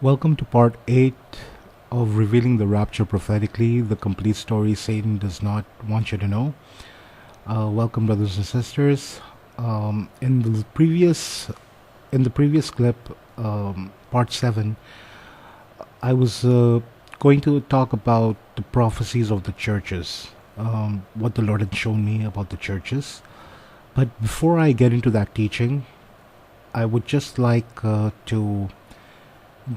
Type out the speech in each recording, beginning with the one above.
Welcome to part 8 of Revealing the Rapture Prophetically, the complete story Satan does not want you to know. Welcome, brothers and sisters. In the previous clip, part 7, I was going to talk about the prophecies of the churches, what the Lord had shown me about the churches. But before I get into that teaching, I would just like to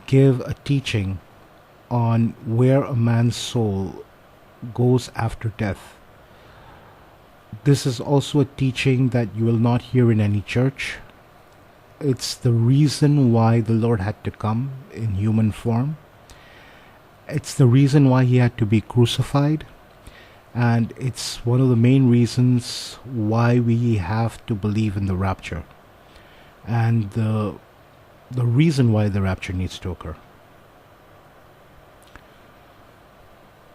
give a teaching on where a man's soul goes after death. This is also a teaching that you will not hear in any church. It's the reason why the Lord had to come in human form. It's the reason why he had to be crucified. And it's one of the main reasons why we have to believe in the rapture. And the reason why the rapture needs to occur.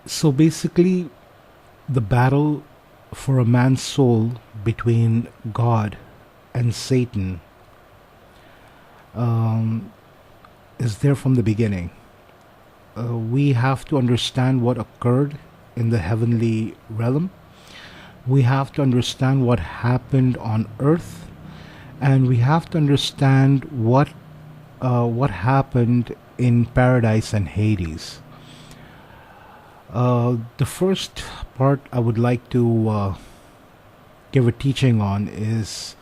So basically, the battle for a man's soul between God and Satan is there from the beginning. We have to understand what occurred in the heavenly realm. We have to understand what happened on earth, and we have to understand what happened in paradise and Hades. The first part I would like to give a teaching on is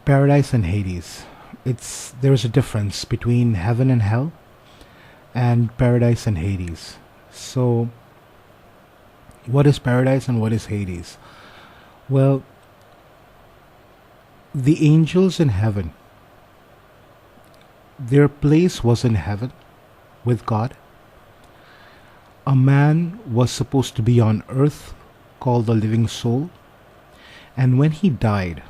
paradise and Hades. There's a difference between heaven and hell and paradise and Hades. So, what is paradise and what is Hades? Well, the angels in heaven, their place was in heaven with God. A man was supposed to be on earth called the living soul, and when he died,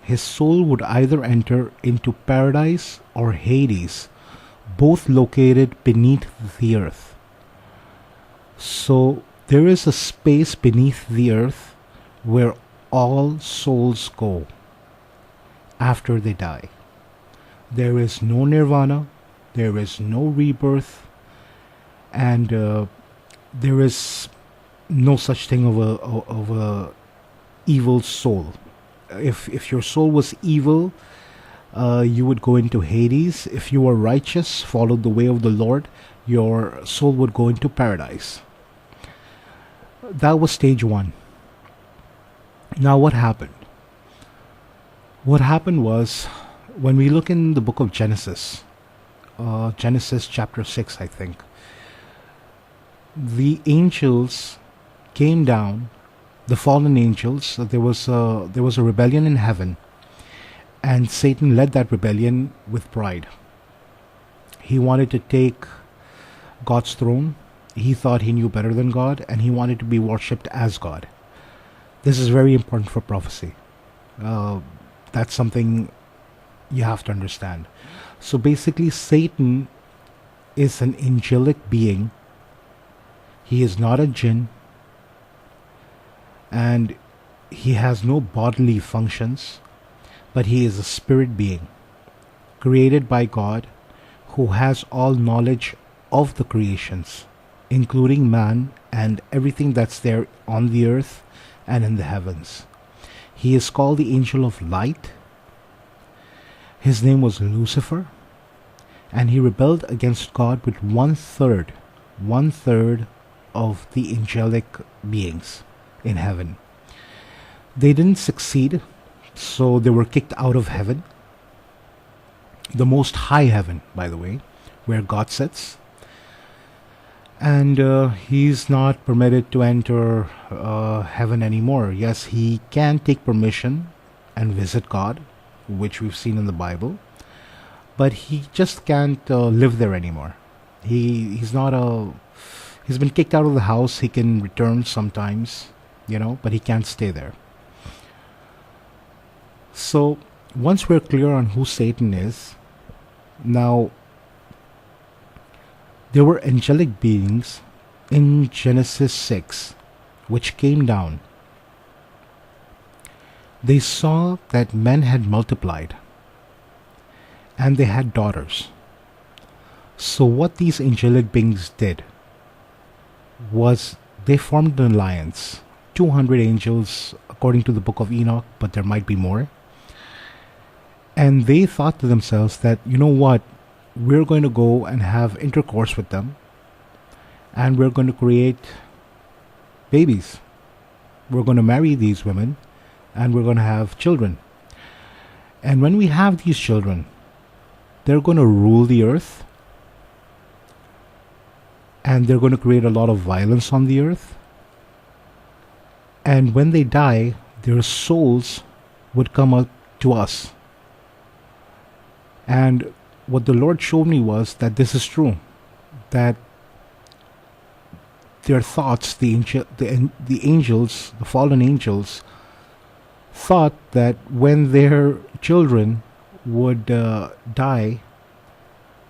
his soul would either enter into paradise or Hades, both located beneath the earth. So there is a space beneath the earth where all souls go after they die. There is no nirvana, there is no rebirth, and there is no such thing of a evil soul. If your soul was evil, you would go into Hades. If you were righteous, followed the way of the Lord, your soul would go into paradise. That was stage 1. Now what happened? What happened was, when we look in the book of Genesis, Genesis chapter 6, I think, the angels came down, the fallen angels. There was a rebellion in heaven, and Satan led that rebellion with pride. He wanted to take God's throne. He thought he knew better than God, and he wanted to be worshipped as God. This is very important for prophecy. That's something you have to understand. So basically, Satan is an angelic being. He is not a jinn, and he has no bodily functions, but he is a spirit being created by God, who has all knowledge of the creations, including man and everything that's there on the earth and in the heavens. He is called the angel of light. His name was Lucifer, and he rebelled against God with one third of the angelic beings in heaven. They didn't succeed, so they were kicked out of heaven, the most high heaven, by the way, where God sits. And he's not permitted to enter heaven anymore. Yes, he can take permission and visit God, which we've seen in the Bible, but he just can't live there anymore. He's been kicked out of the house. He can return sometimes, but he can't stay there. So once we're clear on who Satan is, now there were angelic beings in Genesis 6 which came down. They saw that men had multiplied and they had daughters. So, what these angelic beings did was they formed an alliance. 200 angels, according to the book of Enoch, but there might be more. And they thought to themselves that, you know what, we're going to go and have intercourse with them, and we're going to create babies. We're going to marry these women, and we're going to have children. And when we have these children, they're going to rule the earth, and they're going to create a lot of violence on the earth. And when they die, their souls would come up to us. And what the Lord showed me was that this is true, that their thoughts, the angels, the fallen angels, thought that when their children would die,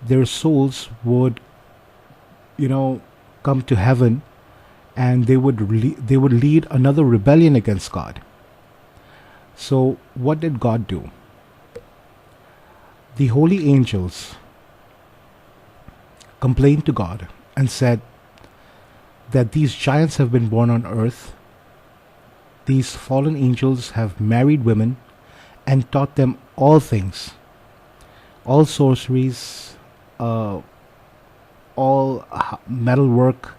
their souls would, come to heaven, and they would lead another rebellion against God. So what did God do? The holy angels complained to God and said that these giants have been born on earth. These fallen angels have married women and taught them all things, all sorceries, all metal work,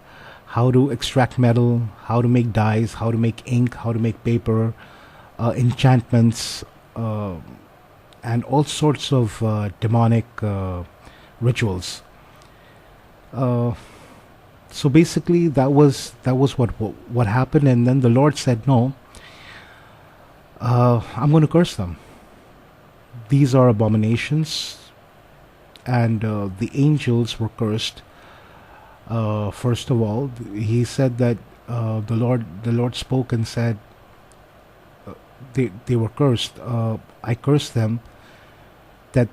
how to extract metal, how to make dyes, how to make ink, how to make paper, enchantments, and all sorts of demonic rituals. So basically, that was what happened, and then the Lord said, "No, I'm going to curse them. These are abominations," and the angels were cursed. First of all, He said that the Lord spoke and said, they were cursed. I curse them, that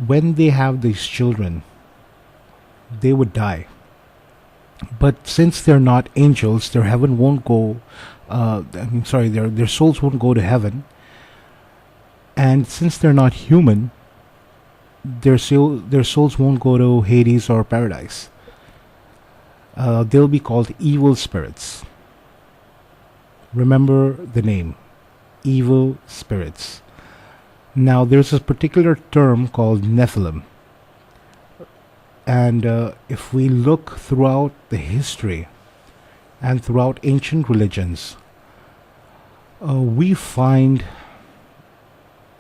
when they have these children, they would die. But since they're not angels, their heaven won't go. Their souls won't go to heaven. And since they're not human, their souls won't go to Hades or paradise. They'll be called evil spirits. Remember the name, evil spirits. Now, there's a particular term called Nephilim. And if we look throughout the history and throughout ancient religions, we find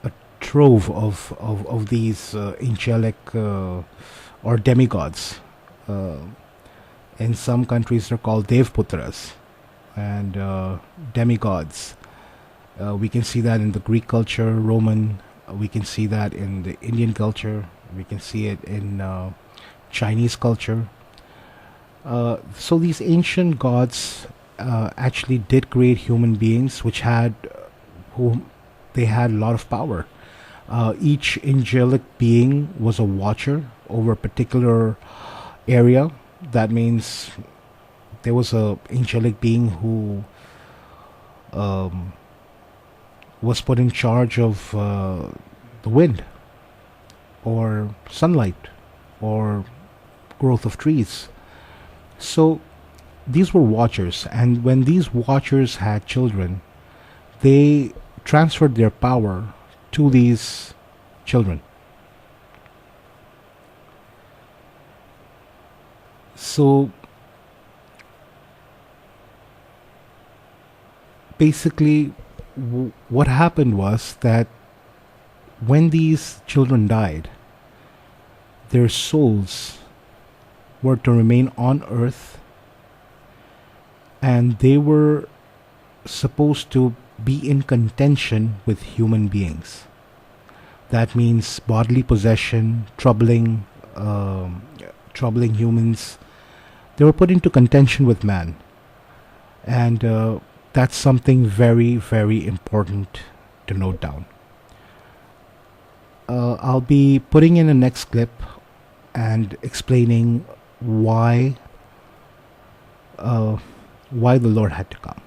a trove of these angelic or demigods. In some countries, they're called Devputras and demigods. We can see that in the Greek culture, Roman. We can see that in the Indian culture. We can see it in Chinese culture. So these ancient gods actually did create human beings, whom they had a lot of power. Each angelic being was a watcher over a particular area. That means there was a angelic being who was put in charge of the wind, or sunlight, or growth of trees. So these were watchers, and when these watchers had children, they transferred their power to these children. So basically, what happened was that when these children died, their souls were to remain on earth, and they were supposed to be in contention with human beings. That means bodily possession, troubling humans. They were put into contention with man, and that's something very, very important to note down. I'll be putting in a next clip and explaining why the Lord had to come.